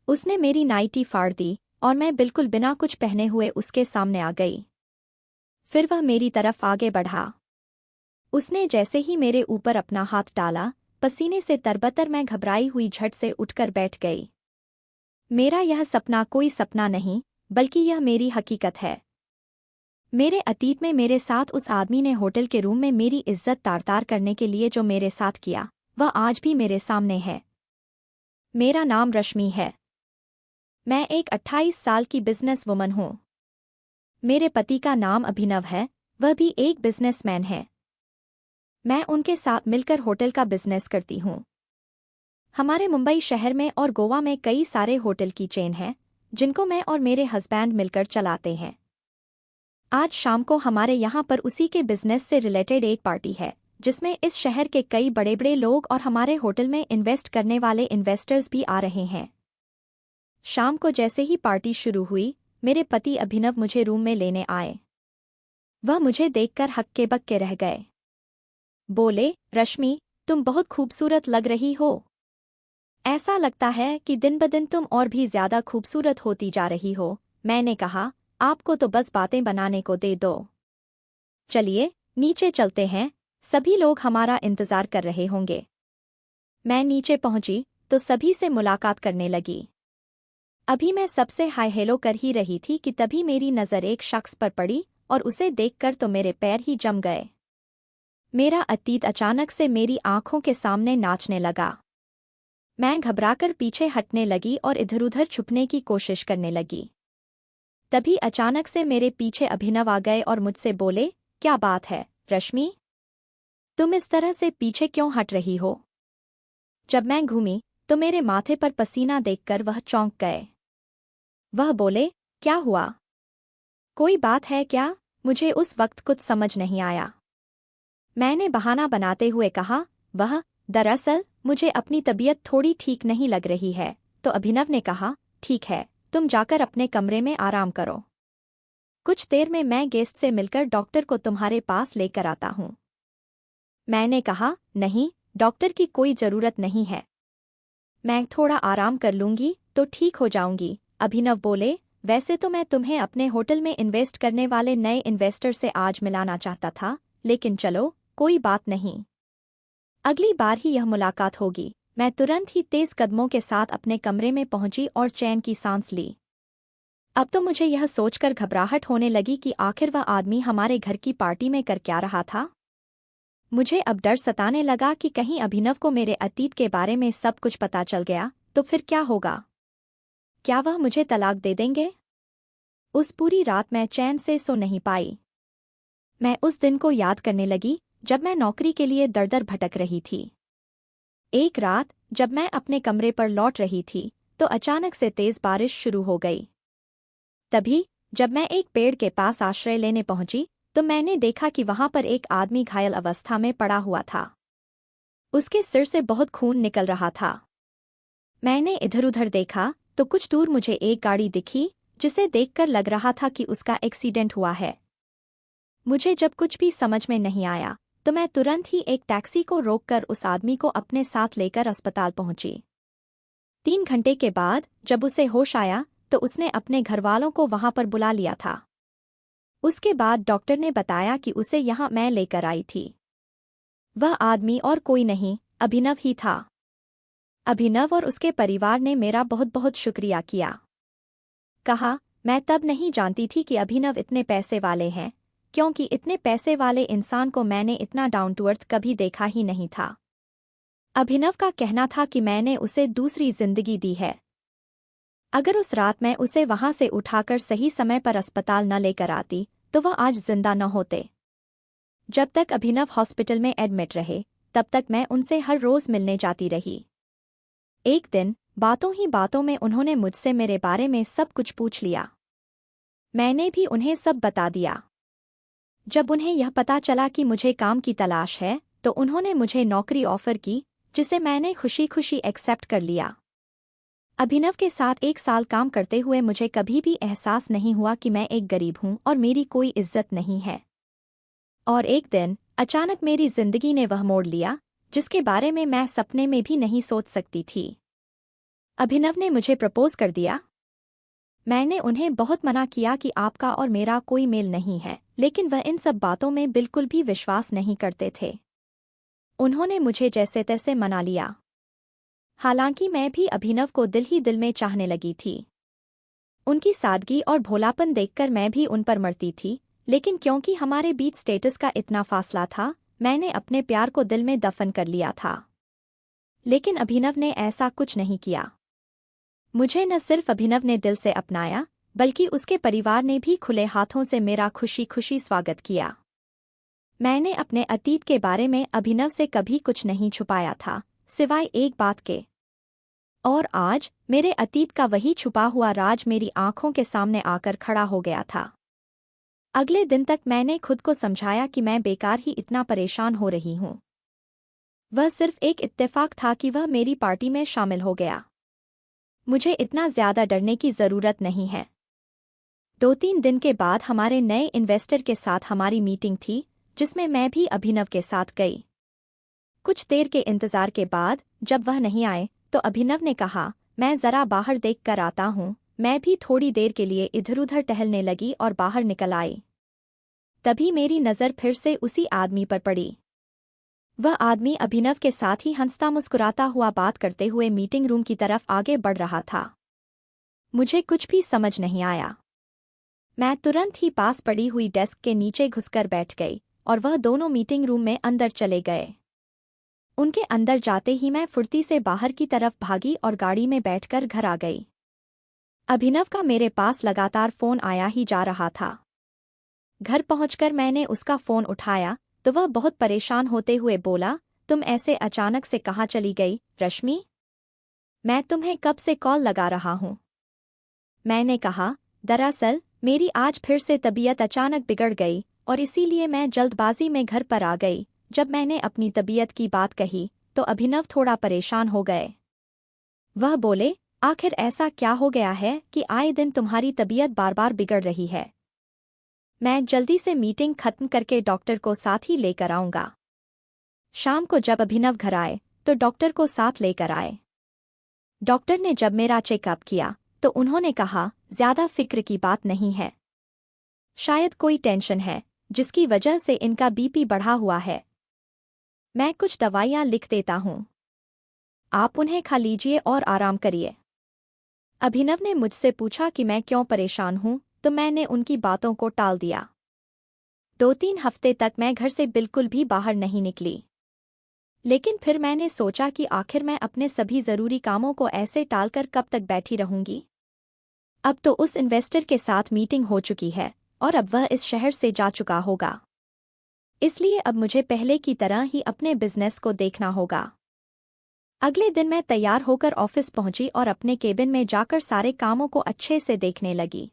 उसने मेरी नाइटी फाड़ दी और मैं बिल्कुल बिना कुछ पहने हुए उसके सामने आ गई। फिर वह मेरी तरफ आगे बढ़ा। उसने जैसे ही मेरे ऊपर अपना हाथ डाला, पसीने से तरबतर मैं घबराई हुई झट से उठकर बैठ गई। मेरा यह सपना कोई सपना नहीं, बल्कि यह मेरी हकीकत है। मेरे अतीत में मेरे साथ उस आदमी ने होटल के रूम में मेरी इज्जत तार-तार करने के लिए जो मेरे साथ किया, वह आज भी मेरे सामने है। मेरा नाम रश्मि है। मैं एक 28 साल की बिजनेस वुमन हूँ। मेरे पति का नाम अभिनव है, वह भी एक बिजनेसमैन है। मैं उनके साथ मिलकर होटल का बिजनेस करती हूँ। हमारे मुंबई शहर में और गोवा में कई सारे होटल की चेन हैं, जिनको मैं और मेरे हस्बैंड मिलकर चलाते हैं। आज शाम को हमारे यहाँ पर उसी के बिजनेस से रिलेटेड एक पार्टी है, जिसमें इस शहर के कई बड़े बड़े लोग और हमारे होटल में इन्वेस्ट करने वाले इन्वेस्टर्स भी आ रहे हैं। शाम को जैसे ही पार्टी शुरू हुई, मेरे पति अभिनव मुझे रूम में लेने आए। वह मुझे देखकर हक्के बक्के रह गए। बोले, रश्मि, तुम बहुत खूबसूरत लग रही हो। ऐसा लगता है कि दिन ब दिन तुम और भी ज्यादा खूबसूरत होती जा रही हो। मैंने कहा, आपको तो बस बातें बनाने को दे दो। चलिए, नीचे चलते हैं, सभी लोग हमारा इंतजार कर रहे होंगे। मैं नीचे पहुंची तो सभी से मुलाकात करने लगी। अभी मैं सबसे हाय हेलो कर ही रही थी कि तभी मेरी नज़र एक शख्स पर पड़ी और उसे देखकर तो मेरे पैर ही जम गए। मेरा अतीत अचानक से मेरी आंखों के सामने नाचने लगा। मैं घबराकर पीछे हटने लगी और इधर-उधर छुपने की कोशिश करने लगी। तभी अचानक से मेरे पीछे अभिनव आ गए और मुझसे बोले, क्या बात है, रश्मि? तुम इस तरह से पीछे क्यों हट रही हो? जब मैं घूमी तो मेरे माथे पर पसीना देखकर वह चौंक गए। वह बोले, क्या हुआ? कोई बात है क्या? मुझे उस वक्त कुछ समझ नहीं आया। मैंने बहाना बनाते हुए कहा, दरअसल मुझे अपनी तबीयत थोड़ी ठीक नहीं लग रही है। तो अभिनव ने कहा, ठीक है, तुम जाकर अपने कमरे में आराम करो। कुछ देर में मैं गेस्ट से मिलकर डॉक्टर को तुम्हारे पास लेकर आता हूँ। मैंने कहा, नहीं, डॉक्टर की कोई जरूरत नहीं है। मैं थोड़ा आराम कर लूंगी तो ठीक हो जाऊंगी। अभिनव बोले, वैसे तो मैं तुम्हें अपने होटल में इन्वेस्ट करने वाले नए इन्वेस्टर से आज मिलाना चाहता था, लेकिन चलो, कोई बात नहीं। अगली बार ही यह मुलाकात होगी। मैं तुरंत ही तेज कदमों के साथ अपने कमरे में पहुंची और चैन की सांस ली। अब तो मुझे यह सोचकर घबराहट होने लगी कि आखिर वह आदमी हमारे घर की पार्टी में कर क्या रहा था। मुझे अब डर सताने लगा कि कहीं अभिनव को मेरे अतीत के बारे में सब कुछ पता चल गया तो फिर क्या होगा? क्या वह मुझे तलाक दे देंगे? उस पूरी रात मैं चैन से सो नहीं पाई। मैं उस दिन को याद करने लगी जब मैं नौकरी के लिए दर-दर भटक रही थी। एक रात जब मैं अपने कमरे पर लौट रही थी तो अचानक से तेज बारिश शुरू हो गई। तभी जब मैं एक पेड़ के पास आश्रय लेने पहुंची तो मैंने देखा कि वहां पर एक आदमी घायल अवस्था में पड़ा हुआ था। उसके सिर से बहुत खून निकल रहा था। मैंने इधर-उधर देखा तो कुछ दूर मुझे एक गाड़ी दिखी, जिसे देखकर लग रहा था कि उसका एक्सीडेंट हुआ है। मुझे जब कुछ भी समझ में नहीं आया तो मैं तुरंत ही एक टैक्सी को रोककर उस आदमी को अपने साथ लेकर अस्पताल पहुंची। 3 घंटे के बाद जब उसे होश आया तो उसने अपने घरवालों को वहां पर बुला लिया था। उसके बाद डॉक्टर ने बताया कि उसे यहां मैं लेकर आई थी। वह आदमी और कोई नहीं, अभिनव ही था। अभिनव और उसके परिवार ने मेरा बहुत बहुत शुक्रिया किया। कहा, मैं तब नहीं जानती थी कि अभिनव इतने पैसे वाले हैं, क्योंकि इतने पैसे वाले इंसान को मैंने इतना डाउन टू अर्थ कभी देखा ही नहीं था। अभिनव का कहना था कि मैंने उसे दूसरी जिंदगी दी है। अगर उस रात मैं उसे वहां से उठाकर सही समय पर अस्पताल न लेकर आती तो वह आज जिंदा न होते। जब तक अभिनव हॉस्पिटल में एडमिट रहे तब तक मैं उनसे हर रोज मिलने जाती रही। एक दिन बातों ही बातों में उन्होंने मुझसे मेरे बारे में सब कुछ पूछ लिया। मैंने भी उन्हें सब बता दिया। जब उन्हें यह पता चला कि मुझे काम की तलाश है तो उन्होंने मुझे नौकरी ऑफर की, जिसे मैंने खुशी खुशी एक्सेप्ट कर लिया। अभिनव के साथ 1 साल काम करते हुए मुझे कभी भी एहसास नहीं हुआ कि मैं एक गरीब हूं और मेरी कोई इज्जत नहीं है। और एक दिन अचानक मेरी जिंदगी ने वह मोड़ लिया जिसके बारे में मैं सपने में भी नहीं सोच सकती थी। अभिनव ने मुझे प्रपोज कर दिया। मैंने उन्हें बहुत मना किया कि आपका और मेरा कोई मेल नहीं है, लेकिन वह इन सब बातों में बिल्कुल भी विश्वास नहीं करते थे। उन्होंने मुझे जैसे तैसे मना लिया। हालांकि मैं भी अभिनव को दिल ही दिल में चाहने लगी थी। उनकी सादगी और भोलापन देखकर मैं भी उन पर मरती थी, लेकिन क्योंकि हमारे बीच स्टेटस का इतना फासला था, मैंने अपने प्यार को दिल में दफन कर लिया था। लेकिन अभिनव ने ऐसा कुछ नहीं किया। मुझे न सिर्फ अभिनव ने दिल से अपनाया, बल्कि उसके परिवार ने भी खुले हाथों से मेरा खुशी खुशी स्वागत किया। मैंने अपने अतीत के बारे में अभिनव से कभी कुछ नहीं छुपाया था, सिवाय एक बात के। और आज मेरे अतीत का वही छुपा हुआ राज मेरी आंखों के सामने आकर खड़ा हो गया था। अगले दिन तक मैंने खुद को समझाया कि मैं बेकार ही इतना परेशान हो रही हूँ। वह सिर्फ एक इत्तेफाक था कि वह मेरी पार्टी में शामिल हो गया। मुझे इतना ज्यादा डरने की जरूरत नहीं है। 2-3 दिन के बाद हमारे नए इन्वेस्टर के साथ हमारी मीटिंग थी, जिसमें मैं भी अभिनव के साथ गई। कुछ देर के इंतजार के बाद जब वह नहीं आए तो अभिनव ने कहा, मैं जरा बाहर देख कर आता हूँ। मैं भी थोड़ी देर के लिए इधर-उधर टहलने लगी और बाहर निकल आई। तभी मेरी नज़र फिर से उसी आदमी पर पड़ी। वह आदमी अभिनव के साथ ही हंसता मुस्कुराता हुआ बात करते हुए मीटिंग रूम की तरफ आगे बढ़ रहा था। मुझे कुछ भी समझ नहीं आया। मैं तुरंत ही पास पड़ी हुई डेस्क के नीचे घुसकर बैठ गई और वह दोनों मीटिंग रूम में अंदर चले गए। उनके अंदर जाते ही मैं फुर्ती से बाहर की तरफ भागी और गाड़ी में बैठकर घर आ गई। अभिनव का मेरे पास लगातार फोन आया ही जा रहा था। घर पहुंचकर मैंने उसका फोन उठाया तो वह बहुत परेशान होते हुए बोला, तुम ऐसे अचानक से कहाँ चली गई, रश्मि? मैं तुम्हें कब से कॉल लगा रहा हूँ। मैंने कहा, दरअसल मेरी आज फिर से तबीयत अचानक बिगड़ गई और इसीलिए मैं जल्दबाजी में घर पर आ गई। जब मैंने अपनी तबीयत की बात कही तो अभिनव थोड़ा परेशान हो गए। वह बोले, आखिर ऐसा क्या हो गया है कि आए दिन तुम्हारी तबीयत बार बार बिगड़ रही है? मैं जल्दी से मीटिंग खत्म करके डॉक्टर को साथ ही लेकर आऊंगा। शाम को जब अभिनव घर आए तो डॉक्टर को साथ लेकर आए। डॉक्टर ने जब मेरा चेकअप किया तो उन्होंने कहा, ज्यादा फिक्र की बात नहीं है। शायद कोई टेंशन है जिसकी वजह से इनका बीपी बढ़ा हुआ है। मैं कुछ दवाइयाँ लिख देता हूँ, आप उन्हें खा लीजिए और आराम करिए। अभिनव ने मुझसे पूछा कि मैं क्यों परेशान हूँ, तो मैंने उनकी बातों को टाल दिया। 2-3 हफ्ते तक मैं घर से बिल्कुल भी बाहर नहीं निकली। लेकिन फिर मैंने सोचा कि आखिर मैं अपने सभी जरूरी कामों को ऐसे टालकर कब तक बैठी रहूंगी। अब तो उस इन्वेस्टर के साथ मीटिंग हो चुकी है और अब वह इस शहर से जा चुका होगा। इसलिए अब मुझे पहले की तरह ही अपने बिजनेस को देखना होगा। अगले दिन मैं तैयार होकर ऑफिस पहुंची और अपने केबिन में जाकर सारे कामों को अच्छे से देखने लगी।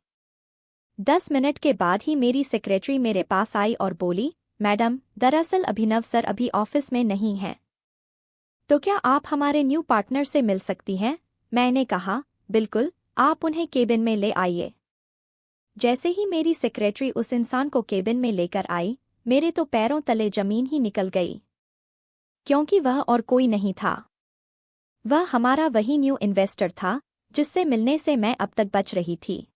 10 मिनट के बाद ही मेरी सेक्रेटरी मेरे पास आई और बोली, मैडम, दरअसल अभिनव सर अभी ऑफिस में नहीं हैं। तो क्या आप हमारे न्यू पार्टनर से मिल सकती हैं? मैंने कहा, बिल्कुल, आप उन्हें केबिन में ले आइए। जैसे ही मेरी सेक्रेटरी उस इंसान को केबिन में लेकर आई, मेरे तो पैरों तले जमीन ही निकल गई। क्योंकि वह और कोई नहीं था। वह हमारा वही न्यू इन्वेस्टर था जिससे मिलने से मैं अब तक बच रही थी।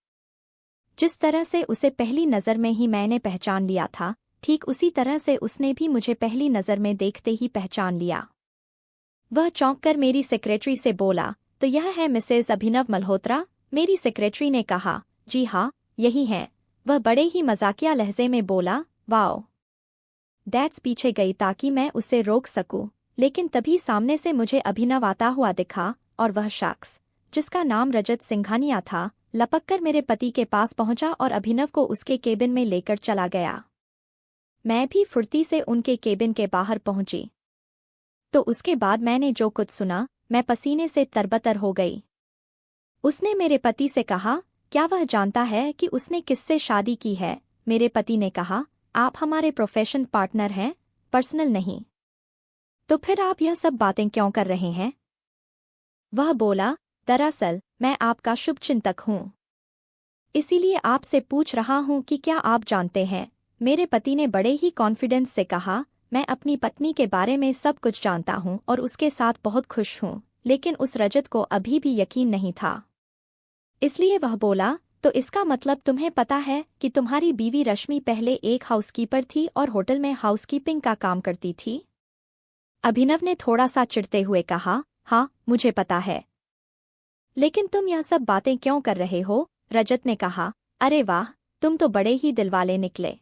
जिस तरह से उसे पहली नज़र में ही मैंने पहचान लिया था, ठीक उसी तरह से उसने भी मुझे पहली नज़र में देखते ही पहचान लिया। वह चौंककर मेरी सेक्रेटरी से बोला, तो यह है मिसेज अभिनव मल्होत्रा? मेरी सेक्रेटरी ने कहा, जी हाँ, यही है। वह बड़े ही मजाकिया लहजे में बोला, वाओ। दैट्स पीछे गई ताकि मैं उसे रोक सकूं, लेकिन तभी सामने से मुझे अभिनव आता हुआ दिखा और वह शख्स, जिसका नाम रजत सिंघानिया था, लपककर मेरे पति के पास पहुंचा और अभिनव को उसके केबिन में लेकर चला गया। मैं भी फुर्ती से उनके केबिन के बाहर पहुंची। तो उसके बाद मैंने जो कुछ सुना, मैं पसीने से तरबतर हो गई। उसने मेरे पति से कहा, क्या वह जानता है कि उसने किससे शादी की है? मेरे पति ने कहा, आप हमारे प्रोफेशन पार्टनर हैं, पर्सनल नहीं। तो फिर आप यह सब बातें क्यों कर रहे हैं? वह बोला, दरअसल मैं आपका शुभचिंतक हूँ, इसीलिए आपसे पूछ रहा हूँ कि क्या आप जानते हैं। मेरे पति ने बड़े ही कॉन्फिडेंस से कहा, मैं अपनी पत्नी के बारे में सब कुछ जानता हूँ और उसके साथ बहुत खुश हूँ। लेकिन उस रजत को अभी भी यकीन नहीं था। इसलिए वह बोला, तो इसका मतलब तुम्हें पता है कि तुम्हारी बीवी रश्मि पहले एक हाउसकीपर थी और होटल में हाउसकीपिंग का काम करती थी? अभिनव ने थोड़ा सा चिढ़ते हुए कहा, हाँ, मुझे पता है। लेकिन तुम यह सब बातें क्यों कर रहे हो? रजत ने कहा, अरे वाह, तुम तो बड़े ही दिलवाले निकले।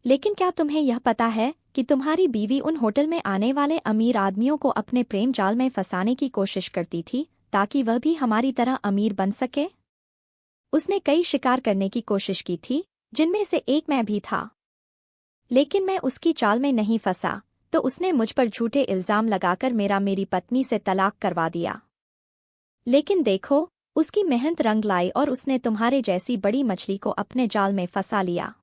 लेकिन क्या तुम्हें यह पता है कि तुम्हारी बीवी उन होटल में आने वाले अमीर आदमियों को अपने प्रेम जाल में फंसाने की कोशिश करती थी ताकि वह भी हमारी तरह अमीर बन सके? उसने कई शिकार करने की कोशिश की थी, जिनमें से एक मैं भी था। लेकिन मैं उसकी चाल में नहीं फंसा, तो उसने मुझ पर झूठे इल्जाम लगाकर मेरी पत्नी से तलाक करवा दिया। लेकिन देखो, उसकी मेहनत रंग लाई और उसने तुम्हारे जैसी बड़ी मछली को अपने जाल में फंसा लिया।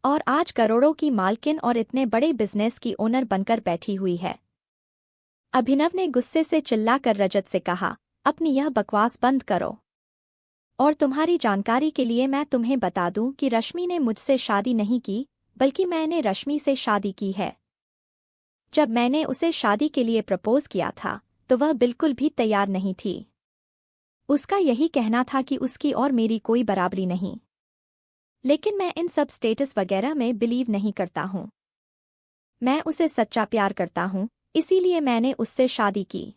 और आज करोड़ों की मालकिन और इतने बड़े बिजनेस की ओनर बनकर बैठी हुई है। अभिनव ने गुस्से से चिल्लाकर रजत से कहा, अपनी यह बकवास बंद करो। और तुम्हारी जानकारी के लिए मैं तुम्हें बता दूं कि रश्मि ने मुझसे शादी नहीं की, बल्कि मैंने रश्मि से शादी की है। जब मैंने उसे शादी के लिए प्रपोज किया था, तो वह बिल्कुल भी तैयार नहीं थी। उसका यही कहना था कि उसकी और मेरी कोई बराबरी नहीं। लेकिन मैं इन सब स्टेटस वगैरह में बिलीव नहीं करता हूँ। मैं उसे सच्चा प्यार करता हूँ, इसीलिए मैंने उससे शादी की।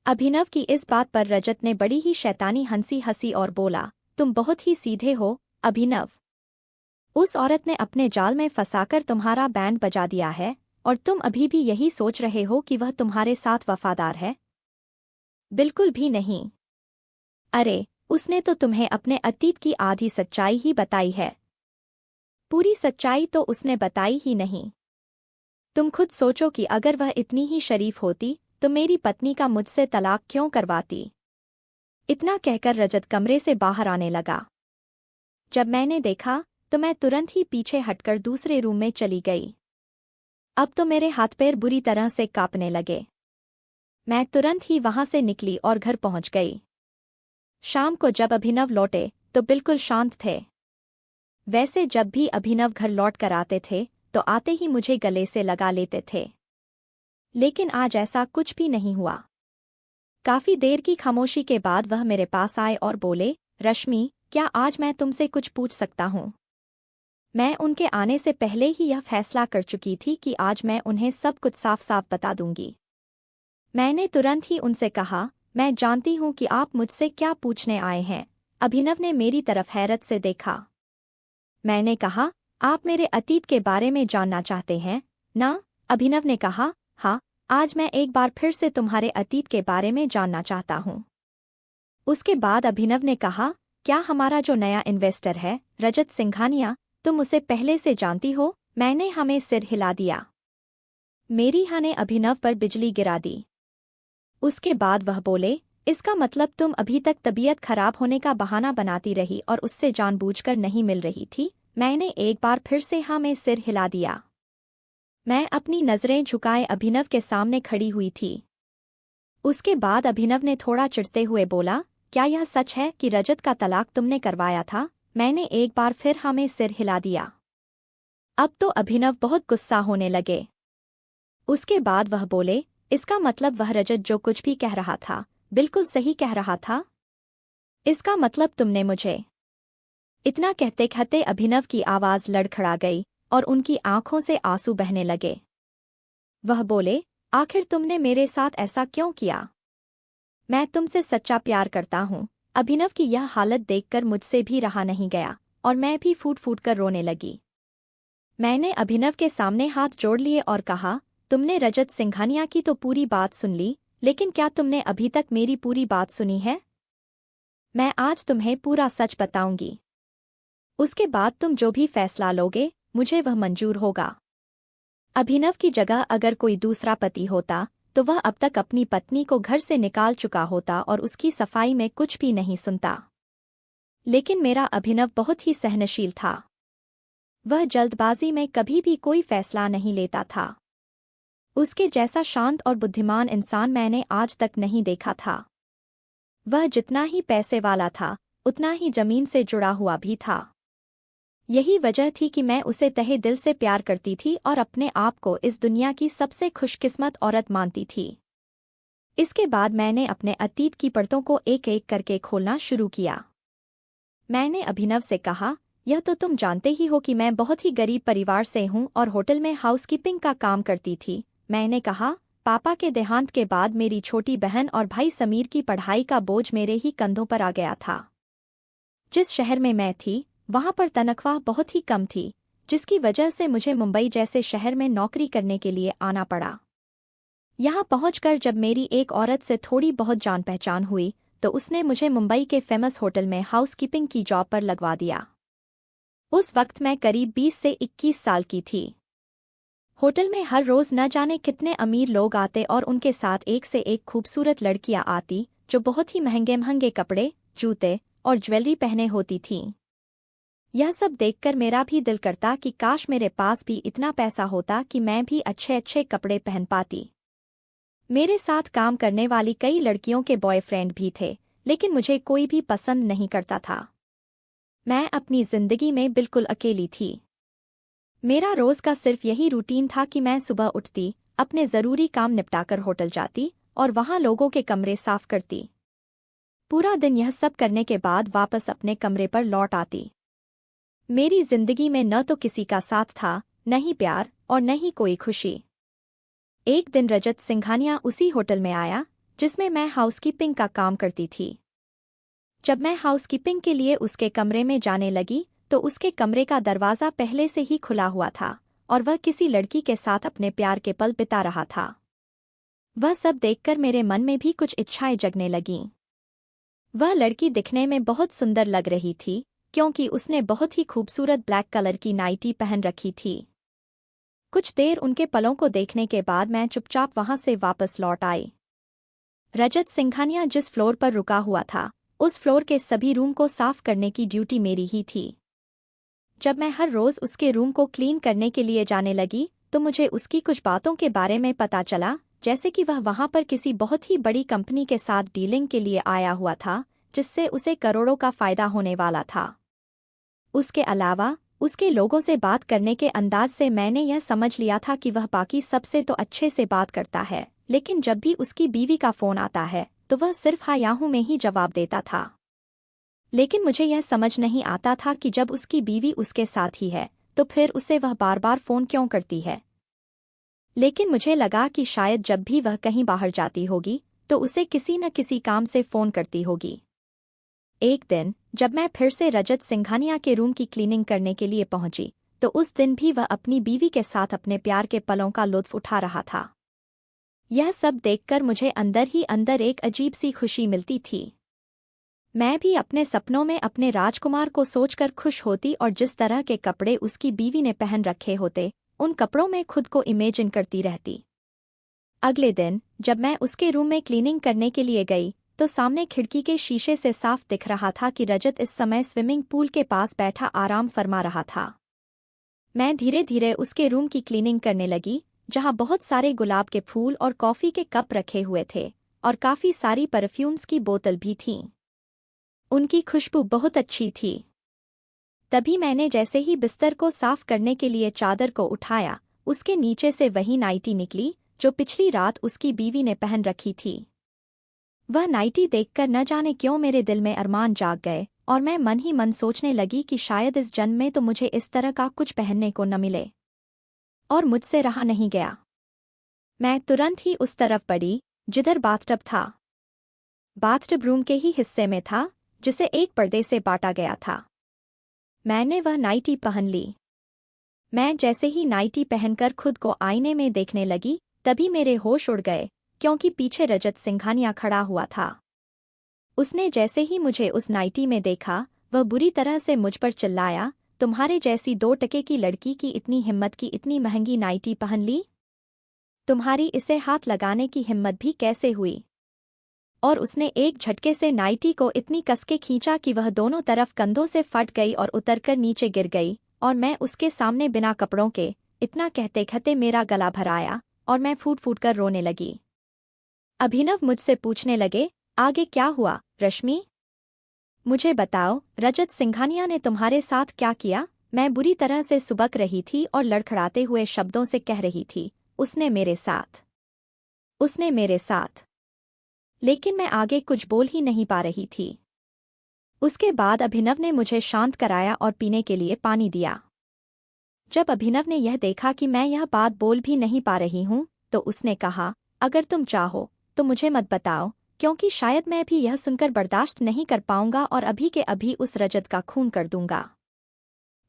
अभिनव की इस बात पर रजत ने बड़ी ही शैतानी हंसी हंसी और बोला, तुम बहुत ही सीधे हो, अभिनव। उस औरत ने अपने जाल में फंसाकर तुम्हारा बैंड बजा दिया है, और तुम अभी भी यही सोच रहे हो कि वह तुम्हारे साथ वफादार है? बिल्कुल भी नहीं। अरे, उसने तो तुम्हें अपने अतीत की आधी सच्चाई ही बताई है। पूरी सच्चाई तो उसने बताई ही नहीं। तुम खुद सोचो कि अगर वह इतनी ही शरीफ होती तो मेरी पत्नी का मुझसे तलाक क्यों करवाती? इतना कहकर रजत कमरे से बाहर आने लगा। जब मैंने देखा तो मैं तुरंत ही पीछे हटकर दूसरे रूम में चली गई। अब तो मेरे हाथ पैर बुरी तरह से कांपने लगे। मैं तुरंत ही वहां से निकली और घर पहुंच गई। शाम को जब अभिनव लौटे तो बिल्कुल शांत थे। वैसे जब भी अभिनव घर लौट कर आते थे तो आते ही मुझे गले से लगा लेते थे। लेकिन आज ऐसा कुछ भी नहीं हुआ। काफी देर की खामोशी के बाद वह मेरे पास आए और बोले, रश्मि, क्या आज मैं तुमसे कुछ पूछ सकता हूँ? मैं उनके आने से पहले ही यह फैसला कर चुकी थी कि आज मैं उन्हें सब कुछ साफ साफ बता दूंगी। मैंने तुरंत ही उनसे कहा, मैं जानती हूँ कि आप मुझसे क्या पूछने आए हैं। अभिनव ने मेरी तरफ हैरत से देखा। मैंने कहा, आप मेरे अतीत के बारे में जानना चाहते हैं ना? अभिनव ने कहा, हाँ, आज मैं एक बार फिर से तुम्हारे अतीत के बारे में जानना चाहता हूँ। उसके बाद अभिनव ने कहा, क्या हमारा जो नया इन्वेस्टर है, रजत सिंघानिया, तुम उसे पहले से जानती हो? मैंने हमें सिर हिला दिया। मेरी हाँ ने अभिनव पर बिजली गिरा दी। उसके बाद वह बोले, इसका मतलब तुम अभी तक तबीयत खराब होने का बहाना बनाती रही और उससे जानबूझकर नहीं मिल रही थी? मैंने एक बार फिर से हाँ में सिर हिला दिया। मैं अपनी नजरें झुकाए अभिनव के सामने खड़ी हुई थी। उसके बाद अभिनव ने थोड़ा चिढ़ते हुए बोला, क्या यह सच है कि रजत का तलाक तुमने करवाया था? मैंने एक बार फिर हाँ में सिर हिला दिया। अब तो अभिनव बहुत गुस्सा होने लगे। उसके बाद वह बोले, इसका मतलब वह रजत जो कुछ भी कह रहा था बिल्कुल सही कह रहा था? इसका मतलब तुमने मुझे? इतना कहते कहते अभिनव की आवाज लड़खड़ा गई और उनकी आंखों से आंसू बहने लगे। वह बोले, आखिर तुमने मेरे साथ ऐसा क्यों किया? मैं तुमसे सच्चा प्यार करता हूँ। अभिनव की यह हालत देखकर मुझसे भी रहा नहीं गया और मैं भी फूट फूट कर रोने लगी। मैंने अभिनव के सामने हाथ जोड़ लिए और कहा, तुमने रजत सिंघानिया की तो पूरी बात सुन ली, लेकिन क्या तुमने अभी तक मेरी पूरी बात सुनी है? मैं आज तुम्हें पूरा सच बताऊंगी। उसके बाद तुम जो भी फैसला लोगे, मुझे वह मंजूर होगा। अभिनव की जगह अगर कोई दूसरा पति होता तो वह अब तक अपनी पत्नी को घर से निकाल चुका होता और उसकी सफाई में कुछ भी नहीं सुनता। लेकिन मेरा अभिनव बहुत ही सहनशील था। वह जल्दबाजी में कभी भी कोई फैसला नहीं लेता था। उसके जैसा शांत और बुद्धिमान इंसान मैंने आज तक नहीं देखा था। वह जितना ही पैसे वाला था, उतना ही जमीन से जुड़ा हुआ भी था। यही वजह थी कि मैं उसे तहे दिल से प्यार करती थी और अपने आप को इस दुनिया की सबसे खुशकिस्मत औरत मानती थी। इसके बाद मैंने अपने अतीत की परतों को एक एक करके खोलना शुरू किया। मैंने अभिनव से कहा, यह तो तुम जानते ही हो कि मैं बहुत ही गरीब परिवार से हूँ और होटल में हाउसकीपिंग का काम करती थी। मैंने कहा, पापा के देहांत के बाद मेरी छोटी बहन और भाई समीर की पढ़ाई का बोझ मेरे ही कंधों पर आ गया था। जिस शहर में मैं थी, वहाँ पर तनख्वाह बहुत ही कम थी, जिसकी वजह से मुझे मुंबई जैसे शहर में नौकरी करने के लिए आना पड़ा। यहाँ पहुंचकर जब मेरी एक औरत से थोड़ी बहुत जान पहचान हुई, तो उसने मुझे मुंबई के फेमस होटल में हाउसकीपिंग की जॉब पर लगवा दिया। उस वक्त मैं करीब 20 से 21 साल की थी। होटल में हर रोज न जाने कितने अमीर लोग आते और उनके साथ एक से एक खूबसूरत लड़कियां आती, जो बहुत ही महंगे महंगे कपड़े, जूते और ज्वेलरी पहने होती थीं। यह सब देखकर मेरा भी दिल करता कि काश मेरे पास भी इतना पैसा होता कि मैं भी अच्छे अच्छे कपड़े पहन पाती। मेरे साथ काम करने वाली कई लड़कियों के बॉयफ्रेंड भी थे, लेकिन मुझे कोई भी पसंद नहीं करता था। मैं अपनी जिंदगी में बिल्कुल अकेली थी। मेरा रोज का सिर्फ यही रूटीन था कि मैं सुबह उठती, अपने जरूरी काम निपटाकर होटल जाती और वहां लोगों के कमरे साफ करती। पूरा दिन यह सब करने के बाद वापस अपने कमरे पर लौट आती। मेरी जिंदगी में न तो किसी का साथ था, न ही प्यार और न ही कोई खुशी। एक दिन रजत सिंघानिया उसी होटल में आया जिसमें मैं हाउसकीपिंग का काम करती थी। जब मैं हाउसकीपिंग के लिए उसके कमरे में जाने लगी, तो उसके कमरे का दरवाज़ा पहले से ही खुला हुआ था और वह किसी लड़की के साथ अपने प्यार के पल बिता रहा था। वह सब देखकर मेरे मन में भी कुछ इच्छाएं जगने लगीं। वह लड़की दिखने में बहुत सुंदर लग रही थी, क्योंकि उसने बहुत ही खूबसूरत ब्लैक कलर की नाइटी पहन रखी थी। कुछ देर उनके पलों को देखने के बाद मैं चुपचाप वहां से वापस लौट आई। रजत सिंघानिया जिस फ्लोर पर रुका हुआ था, उस फ्लोर के सभी रूम को साफ करने की ड्यूटी मेरी ही थी। जब मैं हर रोज उसके रूम को क्लीन करने के लिए जाने लगी, तो मुझे उसकी कुछ बातों के बारे में पता चला, जैसे कि वह वहां पर किसी बहुत ही बड़ी कंपनी के साथ डीलिंग के लिए आया हुआ था, जिससे उसे करोड़ों का फायदा होने वाला था। उसके अलावा उसके लोगों से बात करने के अंदाज से मैंने यह समझ लिया था कि वह बाकी सबसे तो अच्छे से बात करता है, लेकिन जब भी उसकी बीवी का फोन आता है, तो वह सिर्फ हाँ या हूं में ही जवाब देता था। लेकिन मुझे यह समझ नहीं आता था कि जब उसकी बीवी उसके साथ ही है, तो फिर उसे वह बार बार फोन क्यों करती है। लेकिन मुझे लगा कि शायद जब भी वह कहीं बाहर जाती होगी, तो उसे किसी न किसी काम से फोन करती होगी। एक दिन जब मैं फिर से रजत सिंघानिया के रूम की क्लीनिंग करने के लिए पहुंची, तो उस दिन भी वह अपनी बीवी के साथ अपने प्यार के पलों का लुत्फ उठा रहा था। यह सब देखकर मुझे अंदर ही अंदर एक अजीब सी खुशी मिलती थी। मैं भी अपने सपनों में अपने राजकुमार को सोचकर खुश होती और जिस तरह के कपड़े उसकी बीवी ने पहन रखे होते, उन कपड़ों में खुद को इमेजिन करती रहती। अगले दिन जब मैं उसके रूम में क्लीनिंग करने के लिए गई, तो सामने खिड़की के शीशे से साफ दिख रहा था कि रजत इस समय स्विमिंग पूल के पास बैठा आराम फरमा रहा था। मैं धीरे धीरे उसके रूम की क्लीनिंग करने लगी, जहां बहुत सारे गुलाब के फूल और कॉफी के कप रखे हुए थे और काफी सारी परफ्यूम्स की बोतल भी थीं। उनकी खुशबू बहुत अच्छी थी। तभी मैंने जैसे ही बिस्तर को साफ करने के लिए चादर को उठाया, उसके नीचे से वही नाइटी निकली जो पिछली रात उसकी बीवी ने पहन रखी थी। वह नाइटी देखकर न जाने क्यों मेरे दिल में अरमान जाग गए और मैं मन ही मन सोचने लगी कि शायद इस जन्म में तो मुझे इस तरह का कुछ पहनने को न मिले। और मुझसे रहा नहीं गया। मैं तुरंत ही उस तरफ बढ़ी जिधर बाथटब था। बाथटब रूम के ही हिस्से में था, जिसे एक पर्दे से बांटा गया था। मैंने वह नाइटी पहन ली। मैं जैसे ही नाइटी पहनकर खुद को आईने में देखने लगी, तभी मेरे होश उड़ गए, क्योंकि पीछे रजत सिंघानिया खड़ा हुआ था। उसने जैसे ही मुझे उस नाइटी में देखा, वह बुरी तरह से मुझ पर चिल्लाया, तुम्हारे जैसी 2 टके की लड़की की इतनी हिम्मत की इतनी महंगी नाइटी पहन ली? तुम्हारी इसे हाथ लगाने की हिम्मत भी कैसे हुई? और उसने एक झटके से नाइटी को इतनी कसके खींचा कि वह दोनों तरफ कंधों से फट गई और उतरकर नीचे गिर गई, और मैं उसके सामने बिना कपड़ों के, इतना कहते कहते मेरा गला भर आया और मैं फूट फूट कर रोने लगी। अभिनव मुझसे पूछने लगे, आगे क्या हुआ रश्मि? मुझे बताओ, रजत सिंघानिया ने तुम्हारे साथ क्या किया? मैं बुरी तरह से सुबक रही थी और लड़खड़ाते हुए शब्दों से कह रही थी, उसने मेरे साथ। लेकिन मैं आगे कुछ बोल ही नहीं पा रही थी। उसके बाद अभिनव ने मुझे शांत कराया और पीने के लिए पानी दिया। जब अभिनव ने यह देखा कि मैं यह बात बोल भी नहीं पा रही हूँ, तो उसने कहा, अगर तुम चाहो तो मुझे मत बताओ, क्योंकि शायद मैं भी यह सुनकर बर्दाश्त नहीं कर पाऊंगा और अभी के अभी उस रजत का खून कर दूंगा।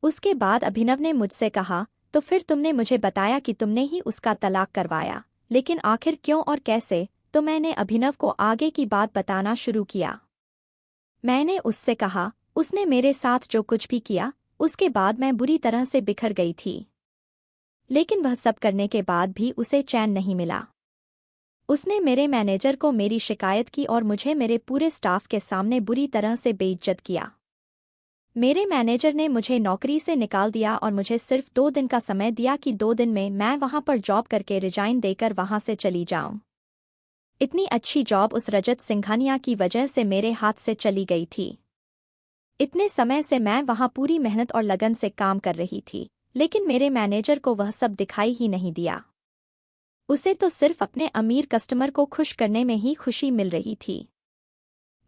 उसके बाद अभिनव ने मुझसे कहा, तो फिर तुमने मुझे बताया कि तुमने ही उसका तलाक करवाया, लेकिन आखिर क्यों और कैसे? तो मैंने अभिनव को आगे की बात बताना शुरू किया। मैंने उससे कहा, उसने मेरे साथ जो कुछ भी किया, उसके बाद मैं बुरी तरह से बिखर गई थी। लेकिन वह सब करने के बाद भी उसे चैन नहीं मिला। उसने मेरे मैनेजर को मेरी शिकायत की और मुझे मेरे पूरे स्टाफ के सामने बुरी तरह से बेइज्जत किया। मेरे मैनेजर ने मुझे नौकरी से निकाल दिया और मुझे सिर्फ 2 दिन का समय दिया कि 2 दिन में मैं वहां पर जॉब करके रिजाइन देकर वहां से चली जाऊं। इतनी अच्छी जॉब उस रजत सिंघानिया की वजह से मेरे हाथ से चली गई थी। इतने समय से मैं वहां पूरी मेहनत और लगन से काम कर रही थी, लेकिन मेरे मैनेजर को वह सब दिखाई ही नहीं दिया। उसे तो सिर्फ अपने अमीर कस्टमर को खुश करने में ही खुशी मिल रही थी।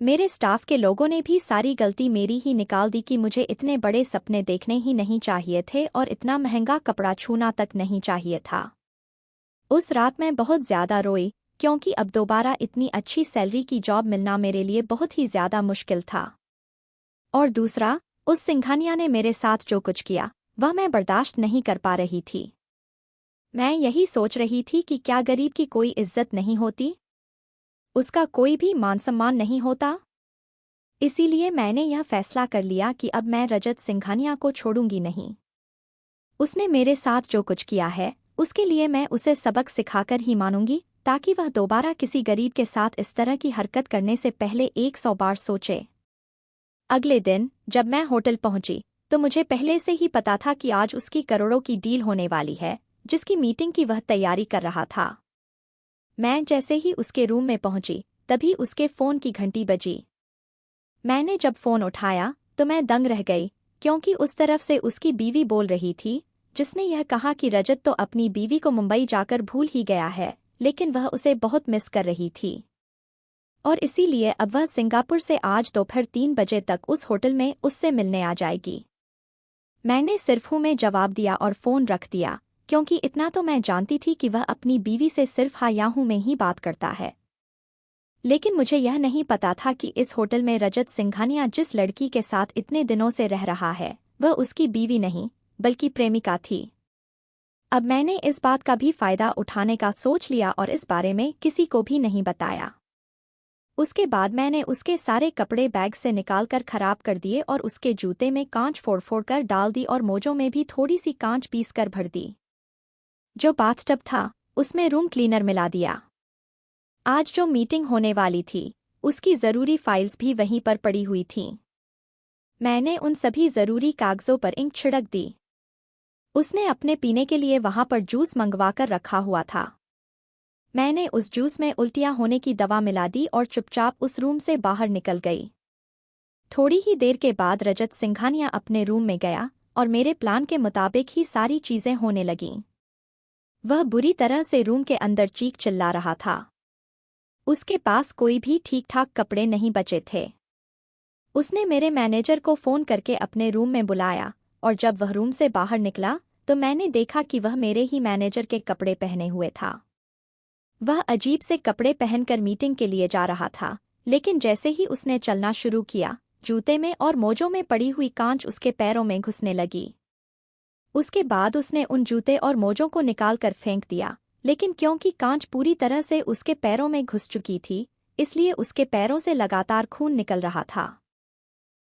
मेरे स्टाफ के लोगों ने भी सारी गलती मेरी ही निकाल दी कि मुझे इतने बड़े सपने देखने ही नहीं चाहिए थे और इतना महंगा कपड़ा छूना तक नहीं चाहिए था। उस रात मैं बहुत ज्यादा रोई, क्योंकि अब दोबारा इतनी अच्छी सैलरी की जॉब मिलना मेरे लिए बहुत ही ज्यादा मुश्किल था। और दूसरा, उस सिंघानिया ने मेरे साथ जो कुछ किया, वह मैं बर्दाश्त नहीं कर पा रही थी। मैं यही सोच रही थी कि क्या गरीब की कोई इज्जत नहीं होती? उसका कोई भी मान सम्मान नहीं होता? इसीलिए मैंने यह फैसला कर लिया कि अब मैं रजत सिंघानिया को छोड़ूंगी नहीं। उसने मेरे साथ जो कुछ किया है, उसके लिए मैं उसे सबक सिखाकर ही मानूंगी, ताकि वह दोबारा किसी गरीब के साथ इस तरह की हरकत करने से पहले 100 बार सोचे। अगले दिन जब मैं होटल पहुंची, तो मुझे पहले से ही पता था कि आज उसकी करोड़ों की डील होने वाली है, जिसकी मीटिंग की वह तैयारी कर रहा था। मैं जैसे ही उसके रूम में पहुंची, तभी उसके फोन की घंटी बजी। मैंने जब फोन उठाया तो मैं दंग रह गई, क्योंकि उस तरफ से उसकी बीवी बोल रही थी, जिसने यह कहा कि रजत तो अपनी बीवी को मुंबई जाकर भूल ही गया है, लेकिन वह उसे बहुत मिस कर रही थी। और इसीलिए अब वह सिंगापुर से आज दोपहर 3 बजे तक उस होटल में उससे मिलने आ जाएगी। मैंने सिर्फ हूँ में जवाब दिया और फोन रख दिया, क्योंकि इतना तो मैं जानती थी कि वह अपनी बीवी से सिर्फ हाँ या हूँ में ही बात करता है। लेकिन मुझे यह नहीं पता था कि इस होटल में रजत सिंघानिया जिस लड़की के साथ इतने दिनों से रह रहा है, वह उसकी बीवी नहीं, बल्कि प्रेमिका थी। अब मैंने इस बात का भी फायदा उठाने का सोच लिया और इस बारे में किसी को भी नहीं बताया। उसके बाद मैंने उसके सारे कपड़े बैग से निकालकर खराब कर दिए और उसके जूते में कांच फोड़ कर डाल दी और मोजों में भी थोड़ी सी कांच पीस कर भर दी। जो बाथटब था, उसमें रूम क्लीनर मिला दिया। आज जो मीटिंग होने वाली थी, उसकी जरूरी फाइल्स भी वहीं पर पड़ी हुई थीं। मैंने उन सभी जरूरी कागजों पर इंक छिड़क दी। उसने अपने पीने के लिए वहां पर जूस मंगवाकर रखा हुआ था। मैंने उस जूस में उल्टियां होने की दवा मिला दी और चुपचाप उस रूम से बाहर निकल गई। थोड़ी ही देर के बाद रजत सिंघानिया अपने रूम में गया और मेरे प्लान के मुताबिक ही सारी चीजें होने लगीं। वह बुरी तरह से रूम के अंदर चीख चिल्ला रहा था। उसके पास कोई भी ठीक ठाक कपड़े नहीं बचे थे। उसने मेरे मैनेजर को फोन करके अपने रूम में बुलाया, और जब वह रूम से बाहर निकला तो मैंने देखा कि वह मेरे ही मैनेजर के कपड़े पहने हुए था। वह अजीब से कपड़े पहनकर मीटिंग के लिए जा रहा था, लेकिन जैसे ही उसने चलना शुरू किया, जूते में और मोजों में पड़ी हुई कांच उसके पैरों में घुसने लगी। उसके बाद उसने उन जूते और मोजों को निकालकर फेंक दिया, लेकिन क्योंकि कांच पूरी तरह से उसके पैरों में घुस चुकी थी, इसलिए उसके पैरों से लगातार खून निकल रहा था।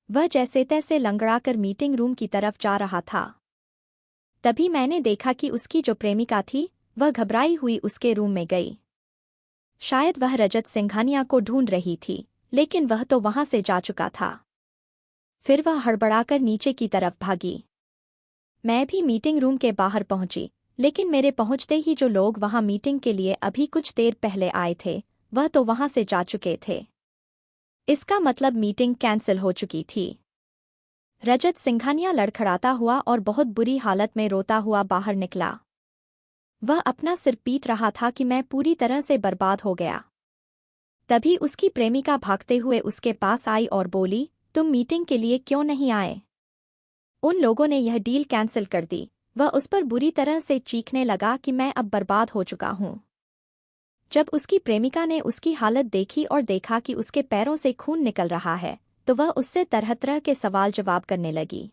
वह जैसे तैसे लंगड़ाकर मीटिंग रूम की तरफ जा रहा था। तभी मैंने देखा कि उसकी जो प्रेमिका थी, वह घबराई हुई उसके रूम में गई। शायद वह रजत सिंघानिया को ढूंढ रही थी, लेकिन वह तो वहां से जा चुका था। फिर वह हड़बड़ाकर नीचे की तरफ भागी। मैं भी मीटिंग रूम के बाहर पहुंची, लेकिन मेरे पहुंचते ही जो लोग वहां मीटिंग के लिए अभी कुछ देर पहले आए थे, वह तो वहां से जा चुके थे। इसका मतलब मीटिंग कैंसिल हो चुकी थी। रजत सिंघानिया लड़खड़ाता हुआ और बहुत बुरी हालत में रोता हुआ बाहर निकला। वह अपना सिर पीट रहा था कि मैं पूरी तरह से बर्बाद हो गया। तभी उसकी प्रेमिका भागते हुए उसके पास आई और बोली, तुम मीटिंग के लिए क्यों नहीं आए? उन लोगों ने यह डील कैंसिल कर दी। वह उस पर बुरी तरह से चीखने लगा कि मैं अब बर्बाद हो चुका हूं। जब उसकी प्रेमिका ने उसकी हालत देखी और देखा कि उसके पैरों से खून निकल रहा है, तो वह उससे तरह तरह के सवाल जवाब करने लगी।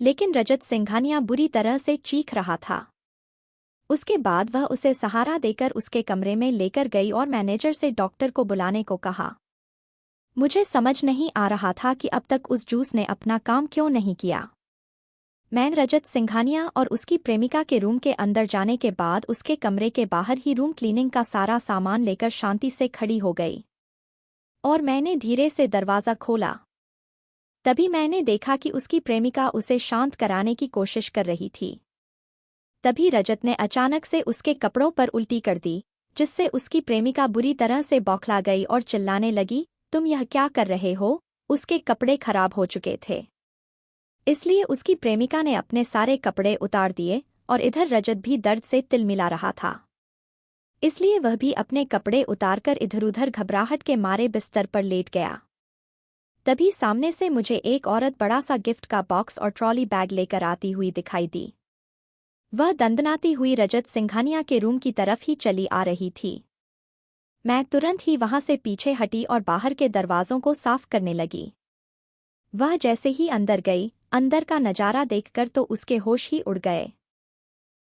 लेकिन रजत सिंघानिया बुरी तरह से चीख रहा था। उसके बाद वह उसे सहारा देकर उसके कमरे में लेकर गई और मैनेजर से डॉक्टर को बुलाने को कहा। मुझे समझ नहीं आ रहा था कि अब तक उस जूस ने अपना काम क्यों नहीं किया। मैं रजत सिंघानिया और उसकी प्रेमिका के रूम के अंदर जाने के बाद उसके कमरे के बाहर ही रूम क्लीनिंग का सारा सामान लेकर शांति से खड़ी हो गई और मैंने धीरे से दरवाज़ा खोला। तभी मैंने देखा कि उसकी प्रेमिका उसे शांत कराने की कोशिश कर रही थी। तभी रजत ने अचानक से उसके कपड़ों पर उल्टी कर दी, जिससे उसकी प्रेमिका बुरी तरह से बौखला गई और चिल्लाने लगी, तुम यह क्या कर रहे हो? उसके कपड़े खराब हो चुके थे, इसलिए उसकी प्रेमिका ने अपने सारे कपड़े उतार दिए और इधर रजत भी दर्द से तिलमिला रहा था, इसलिए वह भी अपने कपड़े उतारकर इधर-उधर घबराहट के मारे बिस्तर पर लेट गया। तभी सामने से मुझे एक औरत बड़ा सा गिफ्ट का बॉक्स और ट्रॉली बैग लेकर आती हुई दिखाई दी। वह दंदनाती हुई रजत सिंघानिया के रूम की तरफ ही चली आ रही थी। मैं तुरंत ही वहां से पीछे हटी और बाहर के दरवाजों को साफ करने लगी। वह जैसे ही अंदर गई, अंदर का नजारा देखकर तो उसके होश ही उड़ गए।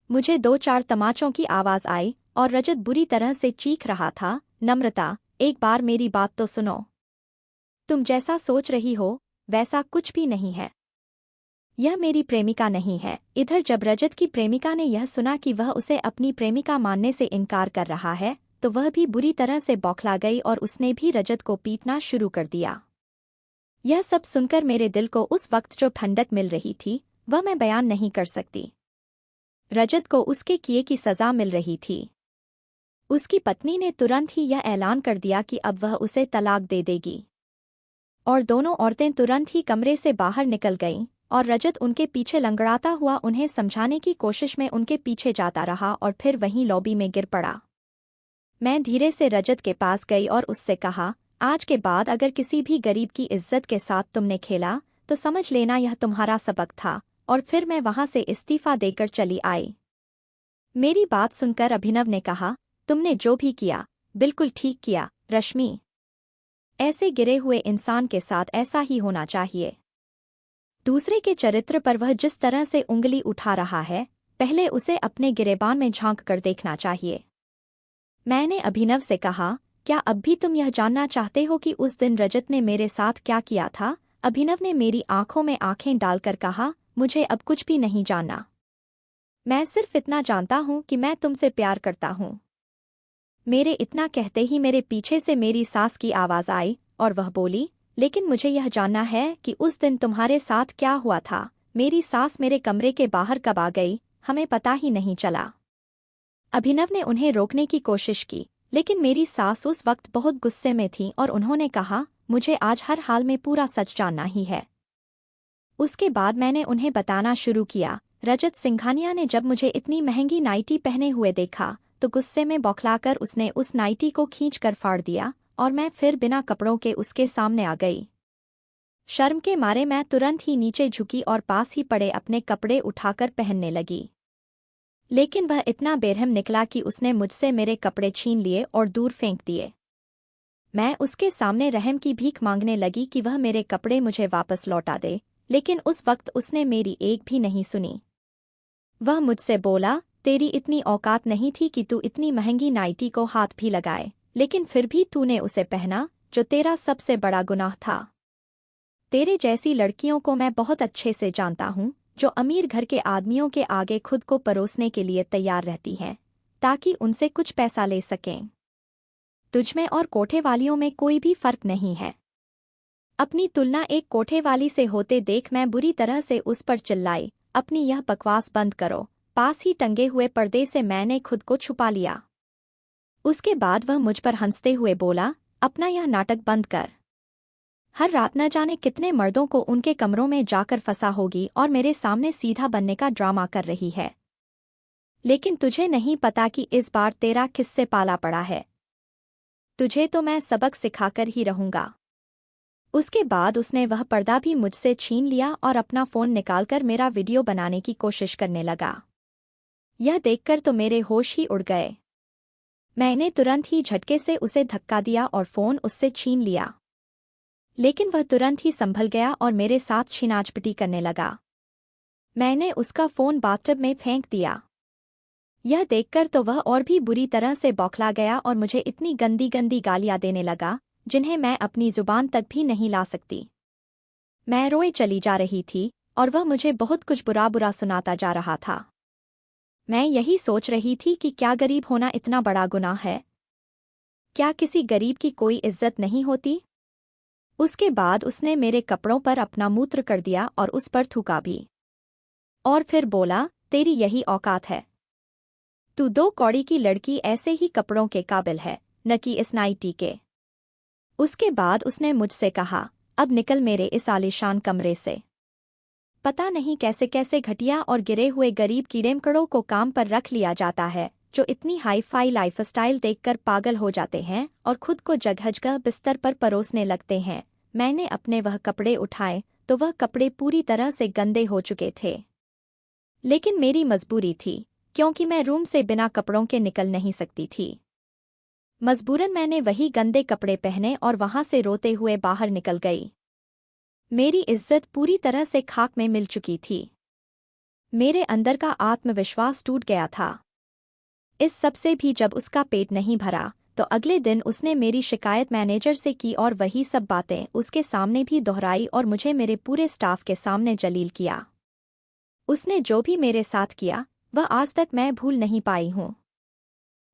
मुझे 2-4 तमाचों की आवाज आई और रजत बुरी तरह से चीख रहा था, नम्रता, एक बार मेरी बात तो सुनो। तुम जैसा सोच रही हो, वैसा कुछ भी नहीं है। यह मेरी प्रेमिका नहीं है। इधर जब रजत की प्रेमिका ने यह सुना कि वह उसे अपनी प्रेमिका मानने से इनकार कर रहा है, तो वह भी बुरी तरह से बौखला गई और उसने भी रजत को पीटना शुरू कर दिया। यह सब सुनकर मेरे दिल को उस वक्त जो ठंडक मिल रही थी, वह मैं बयान नहीं कर सकती। रजत को उसके किए की सजा मिल रही थी। उसकी पत्नी ने तुरंत ही यह ऐलान कर दिया कि अब वह उसे तलाक दे देगी और दोनों औरतें तुरंत ही कमरे से बाहर निकल गईं और रजत उनके पीछे लंगड़ाता हुआ उन्हें समझाने की कोशिश में उनके पीछे जाता रहा और फिर वहीं लॉबी में गिर पड़ा। मैं धीरे से रजत के पास गई और उससे कहा, आज के बाद अगर किसी भी गरीब की इज्जत के साथ तुमने खेला तो समझ लेना यह तुम्हारा सबक था। और फिर मैं वहां से इस्तीफा देकर चली आई। मेरी बात सुनकर अभिनव ने कहा, तुमने जो भी किया बिल्कुल ठीक किया रश्मि। ऐसे गिरे हुए इंसान के साथ ऐसा ही होना चाहिए। दूसरे के चरित्र पर वह जिस तरह से उंगली उठा रहा है, पहले उसे अपने गिरेबान में झांक कर देखना चाहिए। मैंने अभिनव से कहा, क्या अब भी तुम यह जानना चाहते हो कि उस दिन रजत ने मेरे साथ क्या किया था? अभिनव ने मेरी आंखों में आंखें डालकर कहा, मुझे अब कुछ भी नहीं जानना। मैं सिर्फ इतना जानता हूं कि मैं तुमसे प्यार करता हूं। मेरे इतना कहते ही मेरे पीछे से मेरी सास की आवाज आई और वह बोली, लेकिन मुझे यह जानना है कि उस दिन तुम्हारे साथ क्या हुआ था। मेरी सास मेरे कमरे के बाहर कब आ गई, हमें पता ही नहीं चला। अभिनव ने उन्हें रोकने की कोशिश की, लेकिन मेरी सास उस वक्त बहुत गुस्से में थी और उन्होंने कहा, मुझे आज हर हाल में पूरा सच जानना ही है। उसके बाद मैंने उन्हें बताना शुरू किया। रजत सिंघानिया ने जब मुझे इतनी महंगी नाइटी पहने हुए देखा, तो गुस्से में बौखलाकर उसने उस नाइटी को खींचकर फाड़ दिया और मैं फिर बिना कपड़ों के उसके सामने आ गई। शर्म के मारे मैं तुरंत ही नीचे झुकी और पास ही पड़े अपने कपड़े उठाकर पहनने लगी। लेकिन वह इतना बेरहम निकला कि उसने मुझसे मेरे कपड़े छीन लिए और दूर फेंक दिए। मैं उसके सामने रहम की भीख मांगने लगी कि वह मेरे कपड़े मुझे वापस लौटा दे, लेकिन उस वक्त उसने मेरी एक भी नहीं सुनी। वह मुझसे बोला, तेरी इतनी औकात नहीं थी कि तू इतनी महंगी नाइटी को हाथ भी लगाए, लेकिन फिर भी तूने उसे पहना, जो तेरा सबसे बड़ा गुनाह था। तेरे जैसी लड़कियों को मैं बहुत अच्छे से जानता हूँ, जो अमीर घर के आदमियों के आगे खुद को परोसने के लिए तैयार रहती हैं, ताकि उनसे कुछ पैसा ले सकें। तुझमें और कोठे वालियों में कोई भी फर्क नहीं है। अपनी तुलना एक कोठे वाली से होते देख मैं बुरी तरह से उस पर चिल्लाई, अपनी यह बकवास बंद करो। पास ही टंगे हुए पर्दे से मैंने खुद को छुपा लिया। उसके बाद वह मुझ पर हंसते हुए बोला, अपना यह नाटक बंद कर। हर रात न जाने कितने मर्दों को उनके कमरों में जाकर फंसा होगी और मेरे सामने सीधा बनने का ड्रामा कर रही है। लेकिन तुझे नहीं पता कि इस बार तेरा किससे पाला पड़ा है। तुझे तो मैं सबक सिखाकर ही रहूंगा। उसके बाद उसने वह पर्दा भी मुझसे छीन लिया और अपना फ़ोन निकालकर मेरा वीडियो बनाने की कोशिश करने लगा। यह देखकर तो मेरे होश ही उड़ गए। मैंने तुरंत ही झटके से उसे धक्का दिया और फ़ोन उससे छीन लिया। लेकिन वह तुरंत ही संभल गया और मेरे साथ छीनाझपटी करने लगा। मैंने उसका फ़ोन बाथटब में फेंक दिया। यह देखकर तो वह और भी बुरी तरह से बौखला गया और मुझे इतनी गंदी गंदी गालियां देने लगा जिन्हें मैं अपनी जुबान तक भी नहीं ला सकती। मैं रोए चली जा रही थी और वह मुझे बहुत कुछ बुरा बुरा सुनाता जा रहा था। मैं यही सोच रही थी कि क्या गरीब होना इतना बड़ा गुनाह है? क्या किसी गरीब की कोई इज्जत नहीं होती? उसके बाद उसने मेरे कपड़ों पर अपना मूत्र कर दिया और उस पर थूका भी। और फिर बोला, तेरी यही औकात है? तू 2 कौड़ी की लड़की ऐसे ही कपड़ों के काबिल है, न कि इस नाइटी के। उसके बाद उसने मुझसे कहा, अब निकल मेरे इस आलीशान कमरे से। पता नहीं कैसे कैसे घटिया और गिरे हुए गरीब कीड़े-मकोड़ों को काम पर रख लिया जाता है, जो इतनी हाई-फाई लाइफस्टाइल देखकर पागल हो जाते हैं और खुद को जगह-जगह बिस्तर पर परोसने लगते हैं। मैंने अपने वह कपड़े उठाए तो वह कपड़े पूरी तरह से गंदे हो चुके थे। लेकिन मेरी मजबूरी थी, क्योंकि मैं रूम से बिना कपड़ों के निकल नहीं सकती थी। मजबूरन मैंने वही गंदे कपड़े पहने और वहां से रोते हुए बाहर निकल गई। मेरी इज्जत पूरी तरह से खाक में मिल चुकी थी। मेरे अंदर का आत्मविश्वास टूट गया था। इस सब से भी जब उसका पेट नहीं भरा तो अगले दिन उसने मेरी शिकायत मैनेजर से की और वही सब बातें उसके सामने भी दोहराई और मुझे मेरे पूरे स्टाफ के सामने जलील किया। उसने जो भी मेरे साथ किया वह आज तक मैं भूल नहीं पाई हूँ।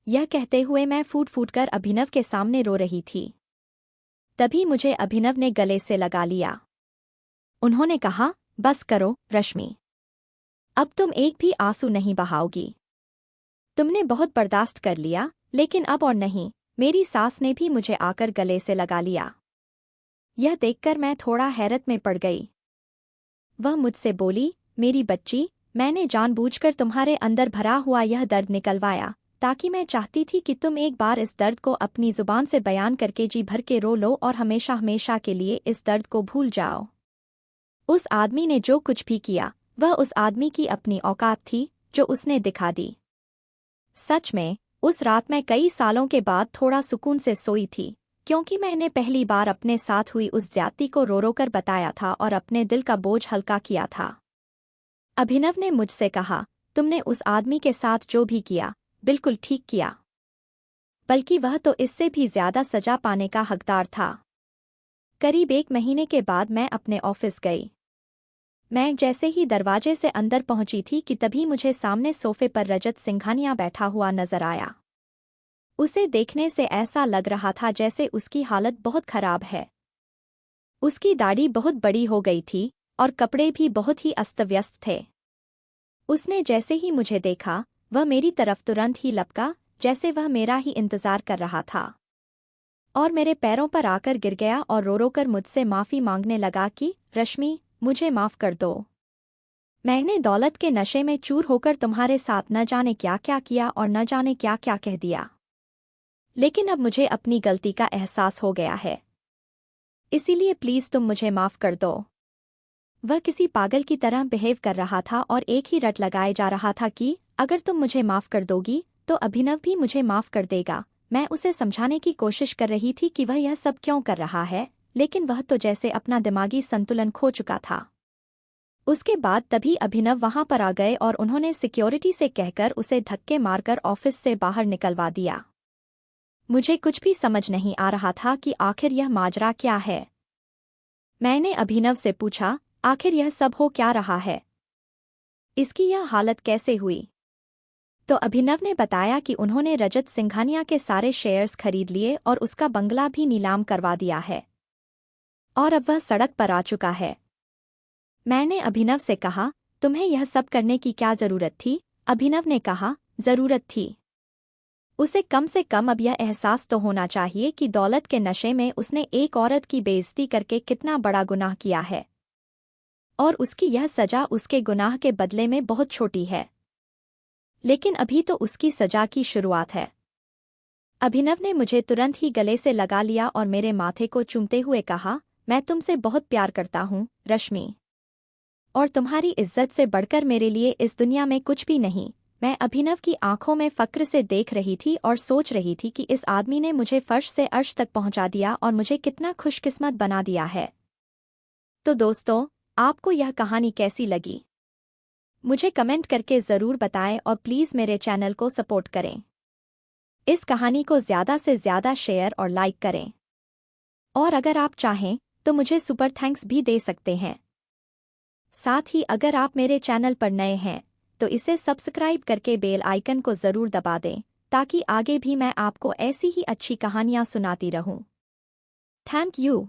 यह कहते हुए मैं फूट फूट कर अभिनव के सामने रो रही थी। तभी मुझे अभिनव ने गले से लगा लिया। उन्होंने कहा, बस करो रश्मि, अब तुम एक भी आंसू नहीं बहाओगी। तुमने बहुत बर्दाश्त कर लिया, लेकिन अब और नहीं। मेरी सास ने भी मुझे आकर गले से लगा लिया। यह देखकर मैं थोड़ा हैरत में पड़ गई। वह मुझसे बोली, मेरी बच्ची, मैंने जानबूझकर तुम्हारे अंदर भरा हुआ यह दर्द निकलवाया, ताकि मैं चाहती थी कि तुम एक बार इस दर्द को अपनी जुबान से बयान करके जी भर के रो लो और हमेशा हमेशा के लिए इस दर्द को भूल जाओ। उस आदमी ने जो कुछ भी किया वह उस आदमी की अपनी औकात थी जो उसने दिखा दी। सच में उस रात मैं कई सालों के बाद थोड़ा सुकून से सोई थी, क्योंकि मैंने पहली बार अपने साथ हुई उस ज्यादती को रो रो कर बताया था और अपने दिल का बोझ हल्का किया था। अभिनव ने मुझसे कहा, तुमने उस आदमी के साथ जो भी किया बिल्कुल ठीक किया, बल्कि वह तो इससे भी ज्यादा सजा पाने का हकदार था। करीब 1 महीने के बाद मैं अपने ऑफिस गई। मैं जैसे ही दरवाजे से अंदर पहुंची थी कि तभी मुझे सामने सोफे पर रजत सिंघानिया बैठा हुआ नजर आया। उसे देखने से ऐसा लग रहा था जैसे उसकी हालत बहुत खराब है। उसकी दाढ़ी बहुत बड़ी हो गई थी और कपड़े भी बहुत ही अस्त-व्यस्त थे। उसने जैसे ही मुझे देखा वह मेरी तरफ तुरंत ही लपका, जैसे वह मेरा ही इंतजार कर रहा था, और मेरे पैरों पर आकर गिर गया और रो रो कर मुझसे माफ़ी मांगने लगा कि रश्मि, मुझे माफ़ कर दो। मैंने दौलत के नशे में चूर होकर तुम्हारे साथ न जाने क्या क्या किया और न जाने क्या क्या कह दिया, लेकिन अब मुझे अपनी गलती का एहसास हो गया है, इसीलिए प्लीज़ तुम मुझे माफ़ कर दो। वह किसी पागल की तरह बिहेव कर रहा था और एक ही रट लगाए जा रहा था कि अगर तुम मुझे माफ़ कर दोगी तो अभिनव भी मुझे माफ़ कर देगा। मैं उसे समझाने की कोशिश कर रही थी कि वह यह सब क्यों कर रहा है, लेकिन वह तो जैसे अपना दिमागी संतुलन खो चुका था। उसके बाद तभी अभिनव वहां पर आ गए और उन्होंने सिक्योरिटी से कहकर उसे धक्के मारकर ऑफिस से बाहर निकलवा दिया। मुझे कुछ भी समझ नहीं आ रहा था कि आखिर यह माजरा क्या है। मैंने अभिनव से पूछा, आखिर यह सब हो क्या रहा है? इसकी यह हालत कैसे हुई? तो अभिनव ने बताया कि उन्होंने रजत सिंघानिया के सारे शेयर्स खरीद लिए और उसका बंगला भी नीलाम करवा दिया है, और अब वह सड़क पर आ चुका है। मैंने अभिनव से कहा, तुम्हें यह सब करने की क्या जरूरत थी? अभिनव ने कहा, जरूरत थी। उसे कम से कम अब यह एहसास तो होना चाहिए कि दौलत के नशे में उसने एक औरत की बेइज्जती करके कितना बड़ा गुनाह किया है, और उसकी यह सजा उसके गुनाह के बदले में बहुत छोटी है। लेकिन अभी तो उसकी सजा की शुरुआत है। अभिनव ने मुझे तुरंत ही गले से लगा लिया और मेरे माथे को चूमते हुए कहा, मैं तुमसे बहुत प्यार करता हूँ, रश्मि। और तुम्हारी इज्जत से बढ़कर मेरे लिए इस दुनिया में कुछ भी नहीं। मैं अभिनव की आंखों में फक्र से देख रही थी और सोच रही थी कि इस आदमी ने मुझे फर्श से अर्श तक पहुंचा दिया और मुझे कितना खुशकिस्मत बना दिया है। तो दोस्तों, आपको यह कहानी कैसी लगी? मुझे कमेंट करके ज़रूर बताएं और प्लीज़ मेरे चैनल को सपोर्ट करें। इस कहानी को ज़्यादा से ज़्यादा शेयर और लाइक करें। और अगर आप चाहें तो मुझे सुपर थैंक्स भी दे सकते हैं। साथ ही अगर आप मेरे चैनल पर नए हैं तो इसे सब्सक्राइब करके बेल आइकन को ज़रूर दबा दें ताकि आगे भी मैं आपको ऐसी ही अच्छी कहानियाँ सुनाती रहूं। Thank you.